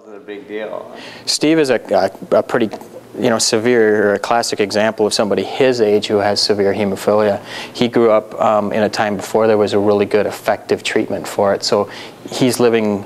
wasn't a big deal. Steve is a pretty, severe, or a classic example of somebody his age who has severe hemophilia. He grew up in a time before there was a really good, effective treatment for it. So he's living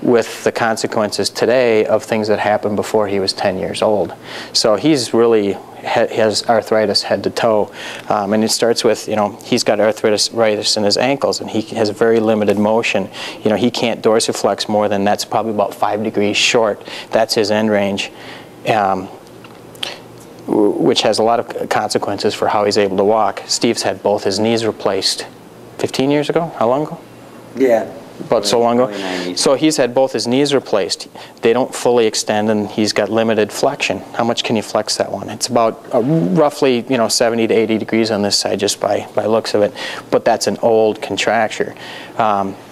with the consequences today of things that happened before he was 10 years old. So he's really has arthritis head to toe, and it starts with, he's got arthritis in his ankles, and he has very limited motion. He can't dorsiflex more than, that's probably about 5 degrees short. That's his end range, which has a lot of consequences for how he's able to walk. Steve's had both his knees replaced 15 years ago. How long ago? Yeah. About so long ago. So he's had both his knees replaced. They don't fully extend, and he's got limited flexion. How much can you flex that one? It's about roughly 70 to 80 degrees on this side, just by looks of it. But that's an old contracture.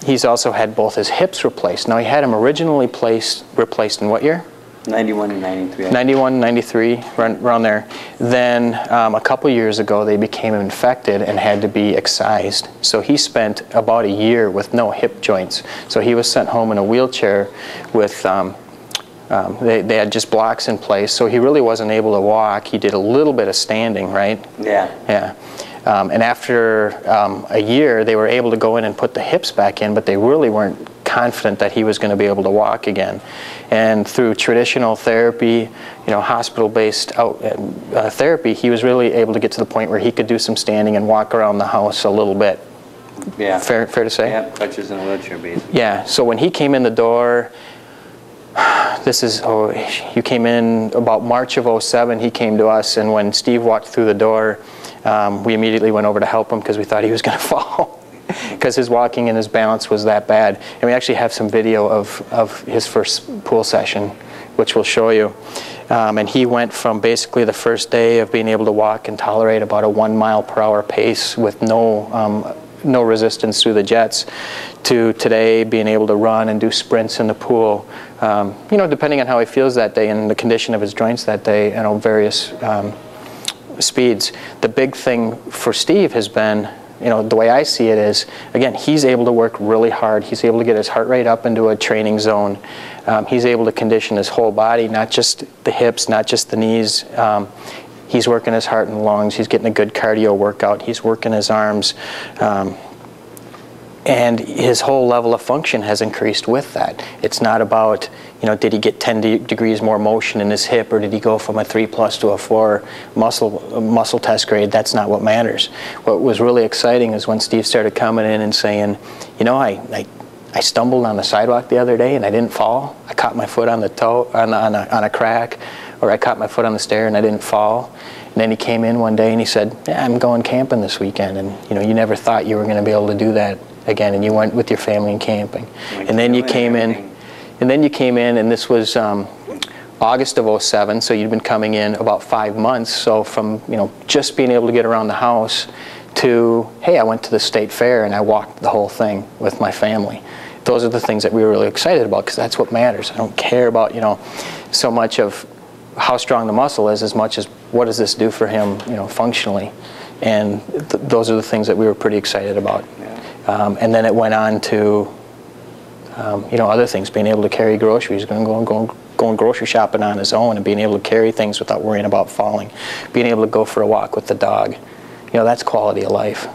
He's also had both his hips replaced. Now, he had them originally replaced in what year? 91 and 93. 91, 93, around there. Then a couple years ago, they became infected and had to be excised. So he spent about a year with no hip joints. So he was sent home in a wheelchair with, they had just blocks in place. So he really wasn't able to walk. He did a little bit of standing, right? Yeah. Yeah. And after a year, they were able to go in and put the hips back in, but they really weren't confident that he was going to be able to walk again. And through traditional therapy, hospital-based therapy, he was really able to get to the point where he could do some standing and walk around the house a little bit. Yeah. Fair to say? Yeah, crutches in a wheelchair, basically. Yeah, so when he came in the door, you came in about March of '07, he came to us, and when Steve walked through the door, we immediately went over to help him because we thought he was going to fall. Because his walking and his balance was that bad. And we actually have some video of his first pool session, which we'll show you. And he went from basically the first day of being able to walk and tolerate about a 1 mile per hour pace with no resistance through the jets, to today being able to run and do sprints in the pool. Depending on how he feels that day and the condition of his joints that day, various speeds. The big thing for Steve has been, the way I see it is, again, he's able to work really hard. He's able to get his heart rate up into a training zone. He's able to condition his whole body, not just the hips, not just the knees. He's working his heart and lungs. He's getting a good cardio workout. He's working his arms. And his whole level of function has increased with that. It's not about, did he get 10 degrees more motion in his hip, or did he go from a 3+ to a 4 muscle test grade? That's not what matters. What was really exciting is when Steve started coming in and saying, I stumbled on the sidewalk the other day and I didn't fall. I caught my foot on the toe, on a crack, or I caught my foot on the stair and I didn't fall. And then he came in one day and he said, yeah, I'm going camping this weekend. And you never thought you were going to be able to do that again, and you went with your family and camping. And then you came in, and this was August of '07, so you'd been coming in about 5 months. So from just being able to get around the house to, hey, I went to the state fair and I walked the whole thing with my family. Those are the things that we were really excited about, because that's what matters. I don't care about so much of how strong the muscle is as much as what does this do for him functionally. And those are the things that we were pretty excited about. And then it went on to, other things, being able to carry groceries, going grocery shopping on his own, and being able to carry things without worrying about falling, being able to go for a walk with the dog. That's quality of life.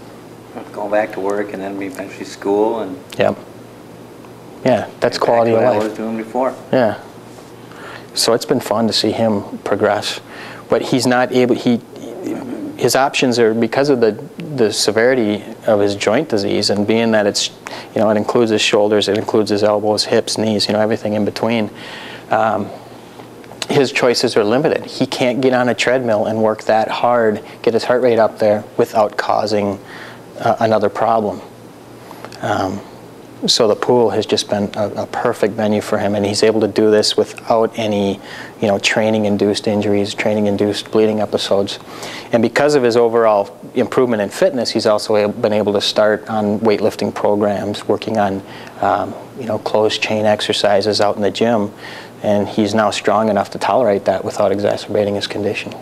Going back to work and then eventually school. And yep. Yeah, that's quality of life. What I was doing before. Yeah. So it's been fun to see him progress. But he's not able, his options are, because of the severity of his joint disease, and being that it's, it includes his shoulders, it includes his elbows, hips, knees, everything in between. His choices are limited. He can't get on a treadmill and work that hard, get his heart rate up there without causing another problem. So the pool has just been a perfect venue for him, and he's able to do this without any, training-induced injuries, training-induced bleeding episodes. And because of his overall improvement in fitness, he's also been able to start on weightlifting programs, working on, closed chain exercises out in the gym, and he's now strong enough to tolerate that without exacerbating his condition.